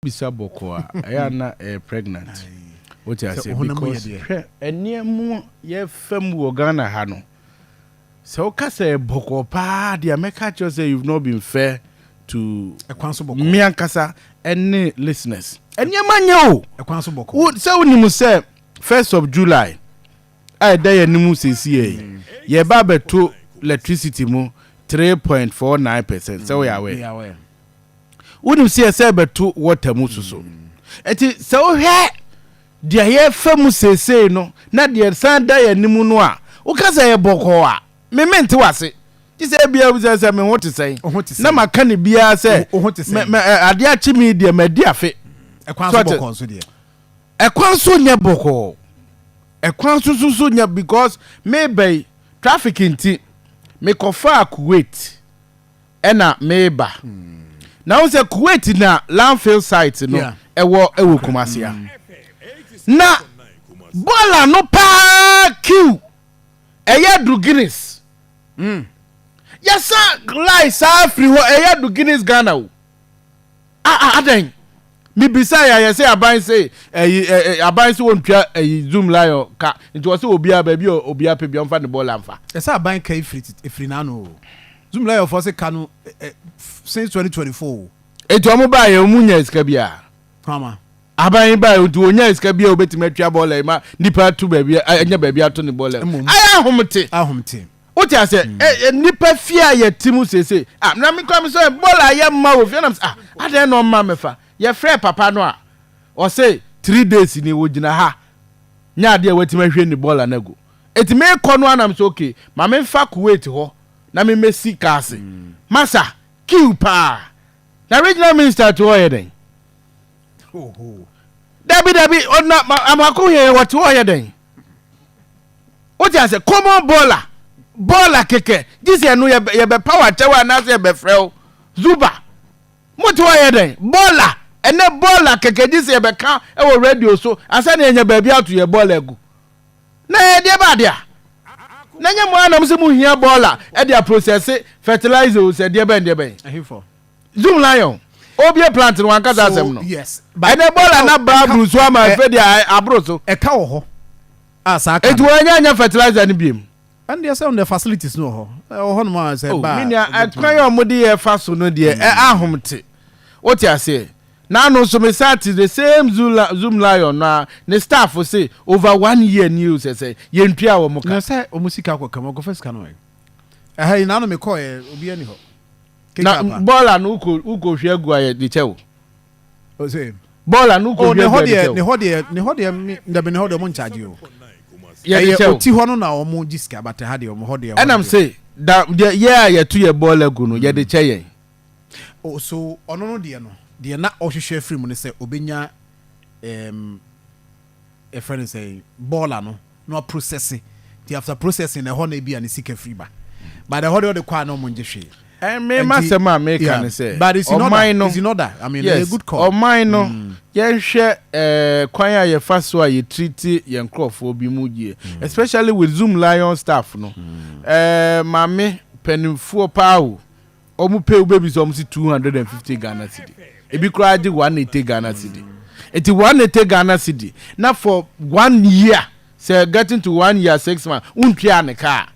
bisa boko na pregnant. What I say because eniemu ye fam wo Ghana ha no. So ka say boko pa dia make sure say you've not been fair to me ankasa any listeners. Eniema nyo. Ekwanso boko. Say unimu say 1st of July. I dey enimu sesi ye ba beto electricity mu 3.49%. So we are aware. Wouldn't see a saber to water mususo. Eti so he dia ye famu say no na dia san da ya nimu no a wo ka say boko a me mente wase ti say bia wo say me what say na maka ne bia say me ade a chi me dia madi afe ekwan so boko so dia ekwan so nya boko ekwan so nya because maybe traffic inti me kofa Kuwait ena meba now say Kuwait na landfill site no ewo Kumasia na bola no pa Q eya do Guinness yes lies free ho eya do Guinness Ghana o adan mi bisa ya say aban say aban say won twa Zoomlion ka it was obi a baby obi a pe bi on fa the bola mfa say aban ka ifri na no Zoomlion for say kanu since 2024 eto mo ba ye munya iska bia mama aban ba ye to onya iska bia obetime atwa bola ma nipa to ba bia anya ba bia to ne bola aya ahomte o ti ase nipa fia ye timu sese na me kwa me so bola ye ma wo fia na ade no ma mefa ye frɛ papa no a o say 3 days ni wo gina ha nya ade watime hwe ni bola na go etime kɔ no anam so okay ma me fa Kuwait ho na me mesi kaase masa kill pa the regional minister to oyeden Dabi onna amako here what oyeden what you say common baller keke this year no ye be power tewa na say be frɛ zuba what oyeden baller ene baller keke this year be ka e wo radio so asa na enya ba bia to ye baller egu na ye de ba dia nanya mo anam se mu hia baller e dia process fertilizer se de ben ahifo Zoomlion obi plant no wan kasa asem no yes by the baller na bra so ama fe dia abro so e ka wo ho asa ka it anya fertilizer ni biem and there some the facilities no ho ho no ma say ba me akwan yo mo de fa so no de ahomte what you say na no so me start the same Zoomlion na ne staff say over 1 year news say ye ntua wo mo ka na say o musika akwa go first can we na no me call obi ani ho na bola no uko hwe gu aye de chewo o say bola no uko hwe gu de ne ho de me ho de mo charge o ye o ti ho no na o mo jiska but ha de o mo ho de and am say that ye to ye bola gu no ye de cheye o so ono no de na o hwehwe free mu ne say obenya a friend say bola no processing the after processing the ho na bia ne sika free ba but the ho de kwa no mo njehwe me masema make can say but it's not that I mean yes, a good call mine no ye hwe kwan ya ye fa so ye treat ye nkrofo bi mu gie especially with Zoomlion staff no mame penimfo pawo omu pay baby so omu 250 Ghana cedi ebi kura adi 180 Ghana cedi eti 180 Ghana cedi na for 1 year say getting to 1 year 6 months untwa ne car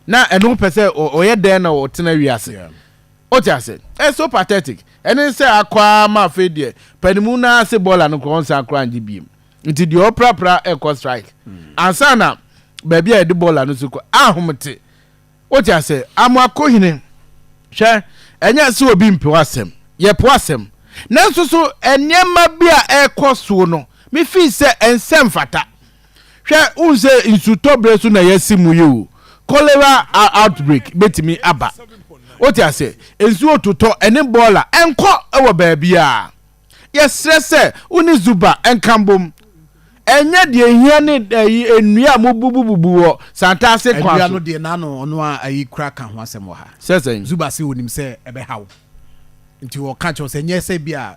na eno pese oye den na otena wiase o ti ase so pathetic ene say akwa ma fe de panimu na se bola no ko nsa akra nji biem nti de opra eco strike ansa na baabi a de bola no so ko ahomte o ti ase amu akohine hwe enya se obi mpe wasem ye po asem na so enyema bia eco so no me fi se ensem fata hwe unse insutobre so na yesimu yi cholera outbreak betimi aba oti ase enzu ototo ene bola enko ewo baabia yesrese uni zuba enkambom enye de ehia ne enua mobubububu wo santase kwa enua no de na no ayi kura ka ho asem wo ha sese zuba se onim se ebe hawo nti wo ka cho se nye se bia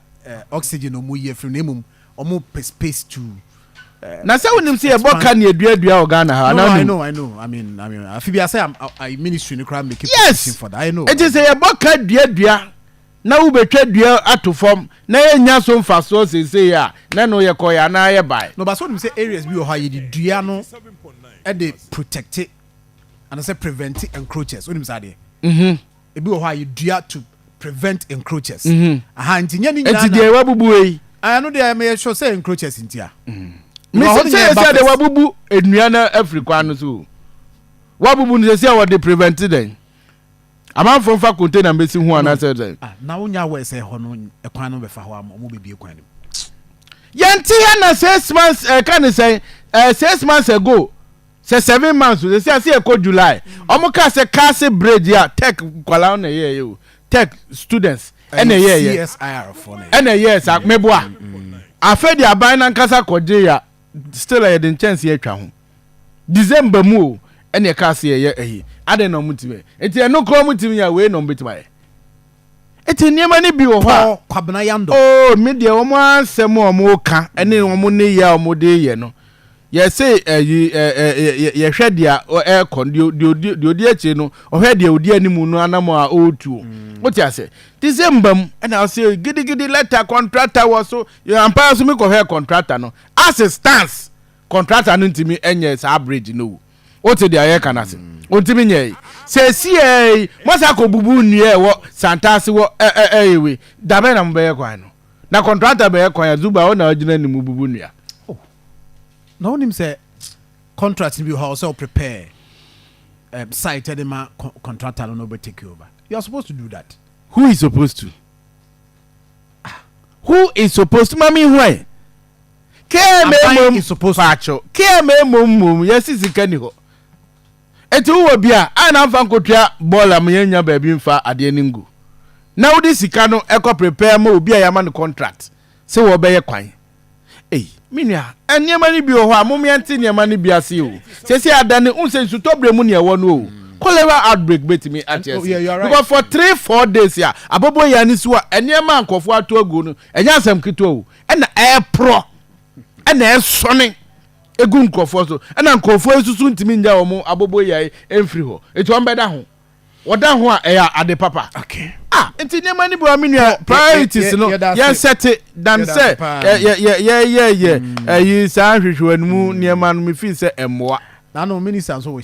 oxygen o mu ye firi na mum o mu space to na say unim say eboka na eduadua Ghana ha na I know I mean if you say I ministry no crowd make it for that I know it is say eboka eduadua na wo betwa dua ato fam na enya so mfa so sese ya na no ye koya na ye bai no but so dem say areas bi o ha ye di dua no e dey protect it and say prevent encroachers onim say de e bi o ha ye dua to prevent encroachers aha ntinya ni nyina enti de wabubu yi ano de me sure say encroachers ntia me say de wabubu enua na africa no so wabubu no say what they prevented then ama from fa container mbesi hu ana say na wonya we say ho no ekwan no be fa ho am mo be bi ekwan no yanti na 6 months can say 6 months ago say 7 months they say e ko July omo ka say case bridge ya tech kwala na ye yo tech students ene ye CSIR for na ene yes meboa afedi aban na nkasa koje ya still a den chance ye twa ho December mu ene ka say ye ehi ade no mutime enti eno kro mutime ya we no mbetima ye eti niema ni bi wo ho kwabena Yandoh oh media wo mo ansem wo mo ka ene wo mo ne ya wo mo de ye no ye say ye hwedia e kon di odi achi no o hwedia odi animu no anamo a otu what you say December and I say gidi letter contractor was so you empire so me ko hwe contractor no as it stands contractor no ntimi enye sa bridge no what dey aye kana se ontimi nye say see masa ko bubu nue wo santase wo we dabe na mbe ye kwan no na contractor be ye kwan ya zuba wo na ogina ni mu bubu nua no him say contract be how so prepare site edema contractor no be take over. You are supposed to do that. Who is supposed to? Who is supposed to? Mami why? KM is supposed to. KM yes is kani ho. Eti wo bia ana mfa nkotua ball am yenya ba bi mfa ade ningu. Na wo di sika no eko prepare ma obi ayama no contract. Se wo be ye kwan. Minia eniema ni bi ho amom yante niema ni bi ase o sese adane unse nsutobre mu ne ewo no o cholera outbreak betimi at yes because for 3-4 days ya abobo ya ni so eniema ankofo ato agu no enya asem kito o na pro na esone egu nkofo so na nkofo esusu ntimi nya wo mu abobo ya emfiri ho etu ombeda ho woda ho a eya ade papa okay enti niema ni bo aminu priorities no ye set dan say ye yi sa hwehwe anmu niema no me fi say emmoa na no minister so